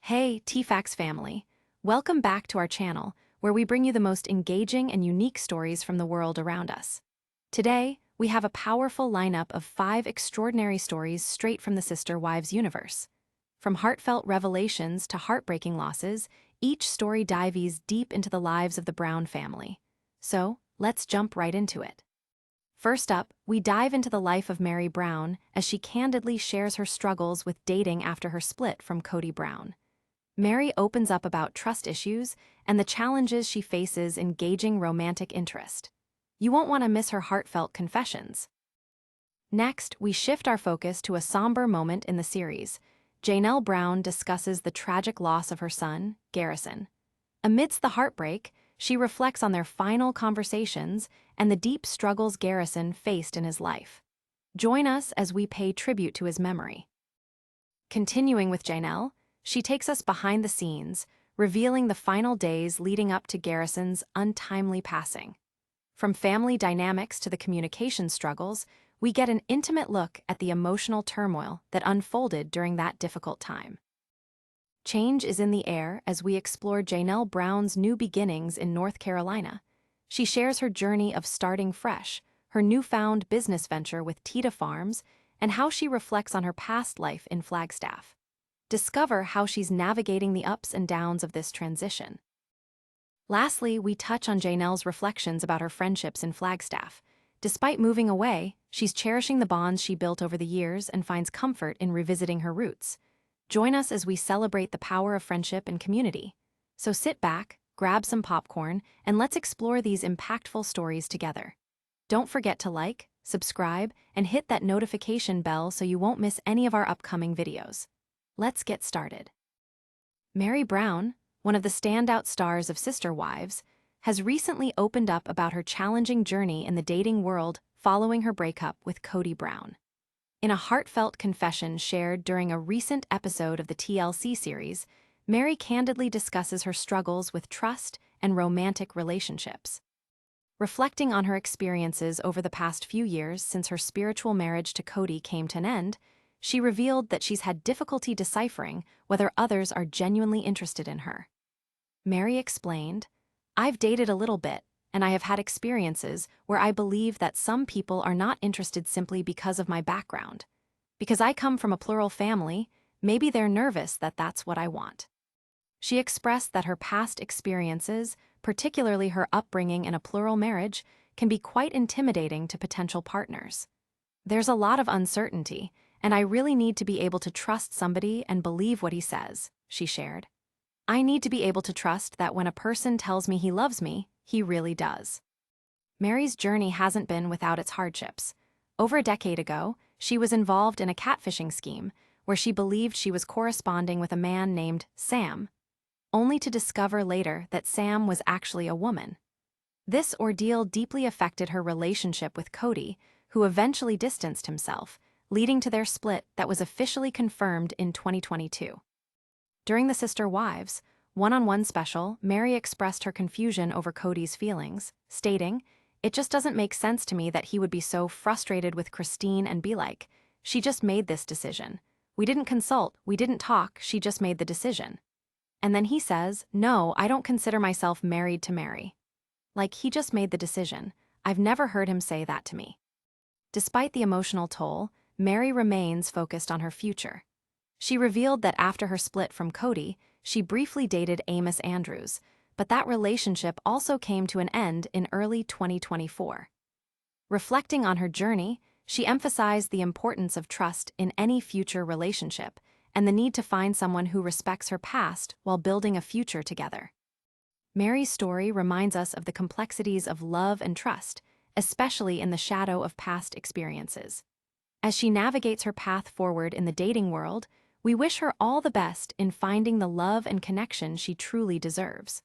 Hey, TFAX family. Welcome back to our channel, where we bring you the most engaging and unique stories from the world around us. Today, we have a powerful lineup of 5 extraordinary stories straight from the Sister Wives universe. From heartfelt revelations to heartbreaking losses, each story dives deep into the lives of the Brown family. So, let's jump right into it. First up, we dive into the life of Meri Brown as she candidly shares her struggles with dating after her split from Kody Brown. Meri opens up about trust issues and the challenges she faces in gauging romantic interest. You won't want to miss her heartfelt confessions. Next, we shift our focus to a somber moment in the series. Janelle Brown discusses the tragic loss of her son, Garrison. Amidst the heartbreak, she reflects on their final conversations and the deep struggles Garrison faced in his life. Join us as we pay tribute to his memory. Continuing with Janelle, she takes us behind the scenes, revealing the final days leading up to Garrison's untimely passing. From family dynamics to the communication struggles, we get an intimate look at the emotional turmoil that unfolded during that difficult time. Change is in the air as we explore Janelle Brown's new beginnings in North Carolina. She shares her journey of starting fresh, her newfound business venture with Taeda Farms, and how she reflects on her past life in Flagstaff. Discover how she's navigating the ups and downs of this transition. Lastly, we touch on Janelle's reflections about her friendships in Flagstaff. Despite moving away, she's cherishing the bonds she built over the years and finds comfort in revisiting her roots. Join us as we celebrate the power of friendship and community. So sit back, grab some popcorn, and let's explore these impactful stories together. Don't forget to like, subscribe, and hit that notification bell so you won't miss any of our upcoming videos. Let's get started. Meri Brown, one of the standout stars of Sister Wives, has recently opened up about her challenging journey in the dating world following her breakup with Kody Brown. In a heartfelt confession shared during a recent episode of the TLC series, Meri candidly discusses her struggles with trust and romantic relationships. Reflecting on her experiences over the past few years since her spiritual marriage to Kody came to an end, she revealed that she's had difficulty deciphering whether others are genuinely interested in her. Meri explained, "I've dated a little bit, and I have had experiences where I believe that some people are not interested simply because of my background. Because I come from a plural family, maybe they're nervous that that's what I want." She expressed that her past experiences, particularly her upbringing in a plural marriage, can be quite intimidating to potential partners. "There's a lot of uncertainty, and I really need to be able to trust somebody and believe what he says," she shared. "I need to be able to trust that when a person tells me he loves me, he really does." Meri's journey hasn't been without its hardships. Over a decade ago, she was involved in a catfishing scheme where she believed she was corresponding with a man named Sam, only to discover later that Sam was actually a woman. This ordeal deeply affected her relationship with Kody, who eventually distanced himself, leading to their split that was officially confirmed in 2022. During the Sister Wives one-on-one special, Meri expressed her confusion over Kody's feelings, stating, "It just doesn't make sense to me that he would be so frustrated with Christine and be like, she just made this decision. We didn't consult, we didn't talk, she just made the decision." And then he says, "No, I don't consider myself married to Meri. Like, he just made the decision. I've never heard him say that to me." Despite the emotional toll, Meri remains focused on her future. She revealed that after her split from Kody, she briefly dated Amos Andrews, but that relationship also came to an end in early 2024. Reflecting on her journey, she emphasized the importance of trust in any future relationship and the need to find someone who respects her past while building a future together. Meri's story reminds us of the complexities of love and trust, especially in the shadow of past experiences. As she navigates her path forward in the dating world, we wish her all the best in finding the love and connection she truly deserves.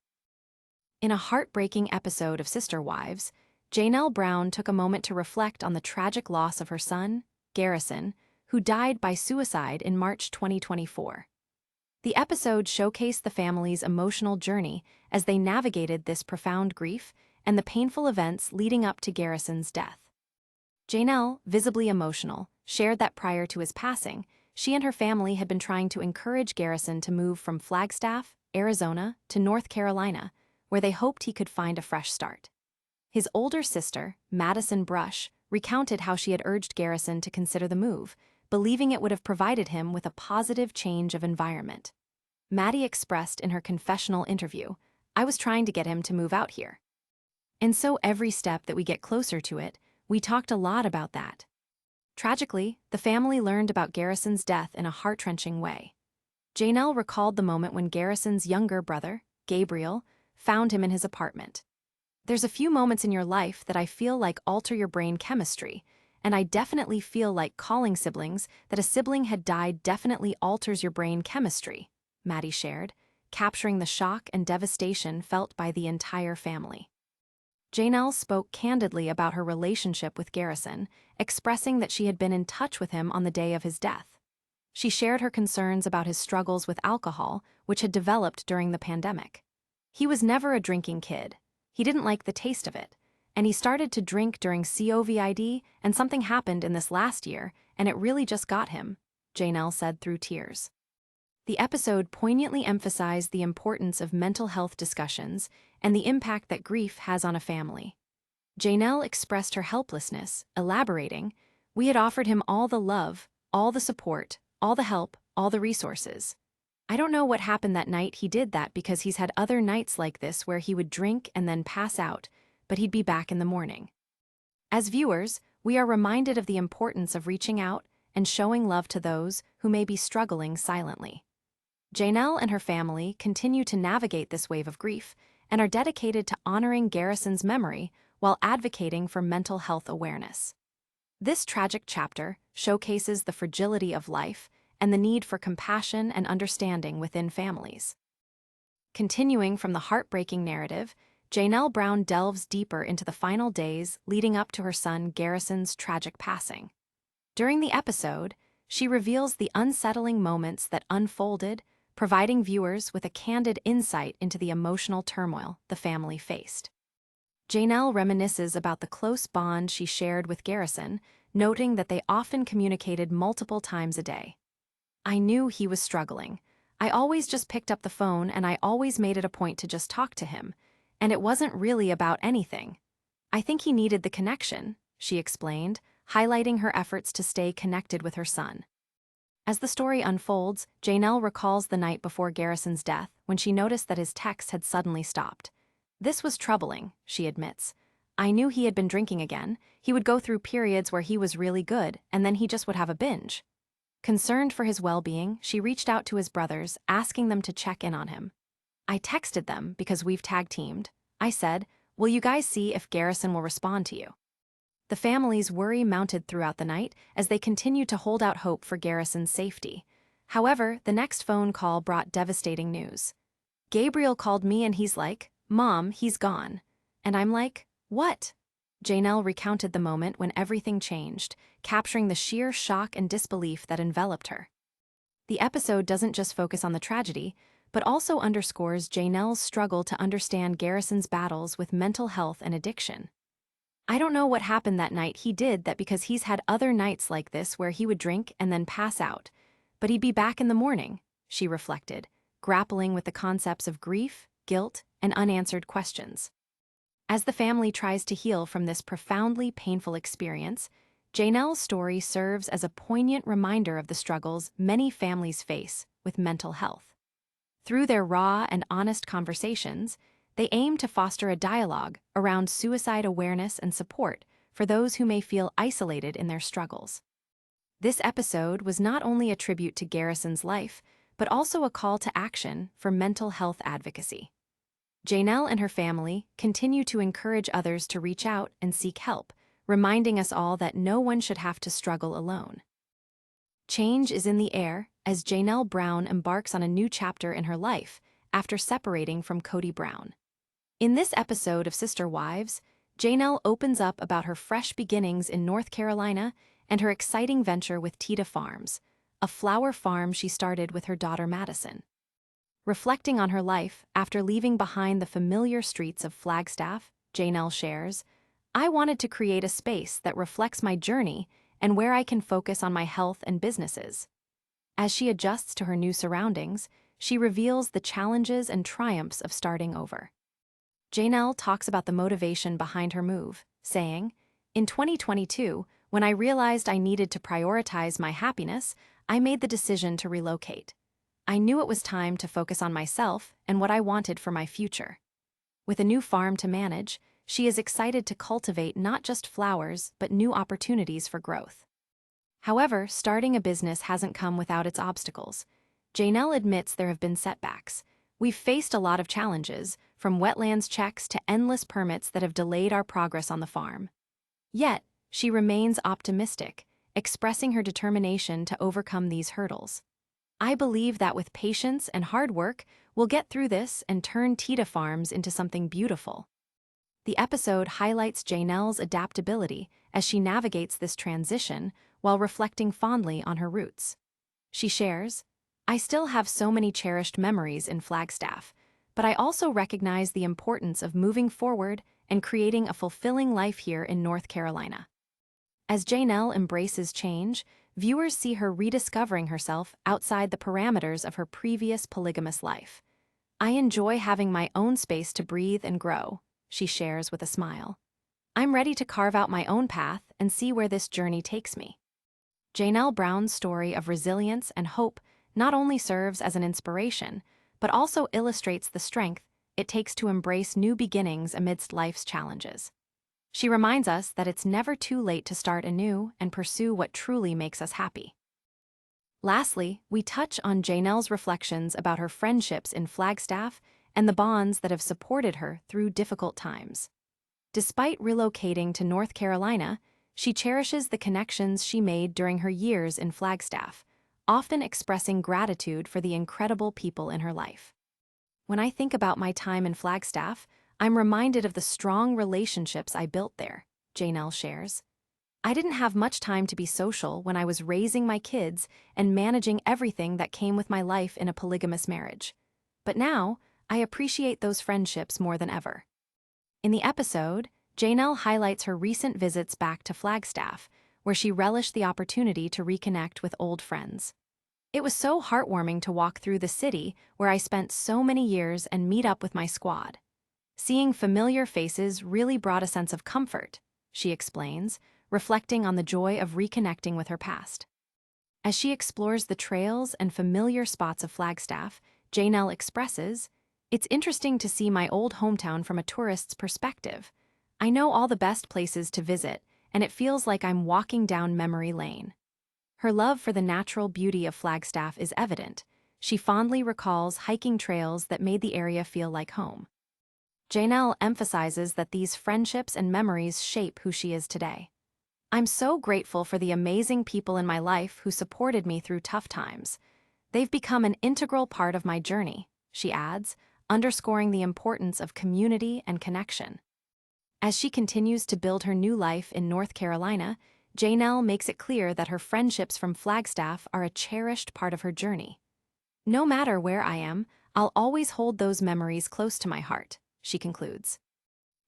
In a heartbreaking episode of Sister Wives, Janelle Brown took a moment to reflect on the tragic loss of her son, Garrison, who died by suicide in March 2024. The episode showcased the family's emotional journey as they navigated this profound grief and the painful events leading up to Garrison's death. Janelle, visibly emotional, shared that prior to his passing, she and her family had been trying to encourage Garrison to move from Flagstaff, Arizona, to North Carolina, where they hoped he could find a fresh start. His older sister, Madison Brush, recounted how she had urged Garrison to consider the move, believing it would have provided him with a positive change of environment. Maddie expressed in her confessional interview, "I was trying to get him to move out here. And so every step that we get closer to it, we talked a lot about that." Tragically, the family learned about Garrison's death in a heart-wrenching way. Janelle recalled the moment when Garrison's younger brother, Gabriel, found him in his apartment. "There's a few moments in your life that I feel like alter your brain chemistry, and I definitely feel like calling siblings that a sibling had died definitely alters your brain chemistry," Maddie shared, capturing the shock and devastation felt by the entire family. Janelle spoke candidly about her relationship with Garrison, expressing that she had been in touch with him on the day of his death. She shared her concerns about his struggles with alcohol, which had developed during the pandemic. "He was never a drinking kid. He didn't like the taste of it, and he started to drink during COVID, and something happened in this last year, and it really just got him," Janelle said through tears. The episode poignantly emphasized the importance of mental health discussions and the impact that grief has on a family. Janelle expressed her helplessness, elaborating, "We had offered him all the love, all the support, all the help, all the resources. I don't know what happened that night. He did that because he's had other nights like this where he would drink and then pass out, but he'd be back in the morning." As viewers, we are reminded of the importance of reaching out and showing love to those who may be struggling silently. Janelle and her family continue to navigate this wave of grief and are dedicated to honoring Garrison's memory while advocating for mental health awareness. This tragic chapter showcases the fragility of life and the need for compassion and understanding within families. Continuing from the heartbreaking narrative, Janelle Brown delves deeper into the final days leading up to her son Garrison's tragic passing. During the episode, she reveals the unsettling moments that unfolded, providing viewers with a candid insight into the emotional turmoil the family faced. Janelle reminisces about the close bond she shared with Garrison, noting that they often communicated multiple times a day. "I knew he was struggling. I always just picked up the phone and I always made it a point to just talk to him, and it wasn't really about anything. I think he needed the connection," she explained, highlighting her efforts to stay connected with her son. As the story unfolds, Janelle recalls the night before Garrison's death when she noticed that his texts had suddenly stopped. "This was troubling," she admits. "I knew he had been drinking again. He would go through periods where he was really good, and then he just would have a binge." Concerned for his well-being, she reached out to his brothers, asking them to check in on him. "I texted them because we've tag-teamed. I said, 'Will you guys see if Garrison will respond to you?'" The family's worry mounted throughout the night as they continued to hold out hope for Garrison's safety. However, the next phone call brought devastating news. "Gabriel called me and he's like, 'Mom, he's gone.' And I'm like, 'What?'" Janelle recounted the moment when everything changed, capturing the sheer shock and disbelief that enveloped her. The episode doesn't just focus on the tragedy, but also underscores Janelle's struggle to understand Garrison's battles with mental health and addiction. "I don't know what happened that night. He did that because he's had other nights like this where he would drink and then pass out, but he'd be back in the morning," she reflected, grappling with the concepts of grief, guilt, and unanswered questions. As the family tries to heal from this profoundly painful experience, Janelle's story serves as a poignant reminder of the struggles many families face with mental health. Through their raw and honest conversations, they aim to foster a dialogue around suicide awareness and support for those who may feel isolated in their struggles. This episode was not only a tribute to Garrison's life, but also a call to action for mental health advocacy. Janelle and her family continue to encourage others to reach out and seek help, reminding us all that no one should have to struggle alone. Change is in the air as Janelle Brown embarks on a new chapter in her life after separating from Kody Brown. In this episode of Sister Wives, Janelle opens up about her fresh beginnings in North Carolina and her exciting venture with Taeda Farms, a flower farm she started with her daughter Madison. Reflecting on her life after leaving behind the familiar streets of Flagstaff, Janelle shares, "I wanted to create a space that reflects my journey and where I can focus on my health and businesses. As she adjusts to her new surroundings, she reveals the challenges and triumphs of starting over. Janelle talks about the motivation behind her move, saying, "In 2022, when I realized I needed to prioritize my happiness, I made the decision to relocate. I knew it was time to focus on myself and what I wanted for my future." With a new farm to manage, she is excited to cultivate not just flowers, but new opportunities for growth. However, starting a business hasn't come without its obstacles. Janelle admits there have been setbacks. "We've faced a lot of challenges, from wetlands checks to endless permits that have delayed our progress on the farm." Yet, she remains optimistic, expressing her determination to overcome these hurdles. "I believe that with patience and hard work, we'll get through this and turn Taeda Farms into something beautiful." The episode highlights Janelle's adaptability as she navigates this transition while reflecting fondly on her roots. She shares, "I still have so many cherished memories in Flagstaff, but I also recognize the importance of moving forward and creating a fulfilling life here in North Carolina." As Janelle embraces change, viewers see her rediscovering herself outside the parameters of her previous polygamous life. "I enjoy having my own space to breathe and grow," she shares with a smile. "I'm ready to carve out my own path and see where this journey takes me." Janelle Brown's story of resilience and hope not only serves as an inspiration, but also illustrates the strength it takes to embrace new beginnings amidst life's challenges. She reminds us that it's never too late to start anew and pursue what truly makes us happy. Lastly, we touch on Janelle's reflections about her friendships in Flagstaff and the bonds that have supported her through difficult times. Despite relocating to North Carolina, she cherishes the connections she made during her years in Flagstaff, often expressing gratitude for the incredible people in her life. "When I think about my time in Flagstaff, I'm reminded of the strong relationships I built there," Janelle shares. "I didn't have much time to be social when I was raising my kids and managing everything that came with my life in a polygamous marriage. But now, I appreciate those friendships more than ever." In the episode, Janelle highlights her recent visits back to Flagstaff, where she relished the opportunity to reconnect with old friends. "It was so heartwarming to walk through the city where I spent so many years and meet up with my squad. Seeing familiar faces really brought a sense of comfort," she explains, reflecting on the joy of reconnecting with her past. As she explores the trails and familiar spots of Flagstaff, Janelle expresses, "It's interesting to see my old hometown from a tourist's perspective. I know all the best places to visit, and it feels like I'm walking down memory lane." Her love for the natural beauty of Flagstaff is evident. She fondly recalls hiking trails that made the area feel like home. Janelle emphasizes that these friendships and memories shape who she is today. "I'm so grateful for the amazing people in my life who supported me through tough times. They've become an integral part of my journey," she adds, underscoring the importance of community and connection. As she continues to build her new life in North Carolina, Janelle makes it clear that her friendships from Flagstaff are a cherished part of her journey. "No matter where I am, I'll always hold those memories close to my heart," she concludes.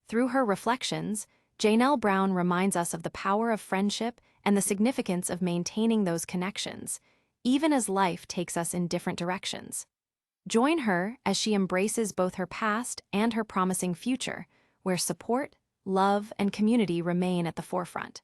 Through her reflections, Janelle Brown reminds us of the power of friendship and the significance of maintaining those connections, even as life takes us in different directions. Join her as she embraces both her past and her promising future, where support, love, and community remain at the forefront.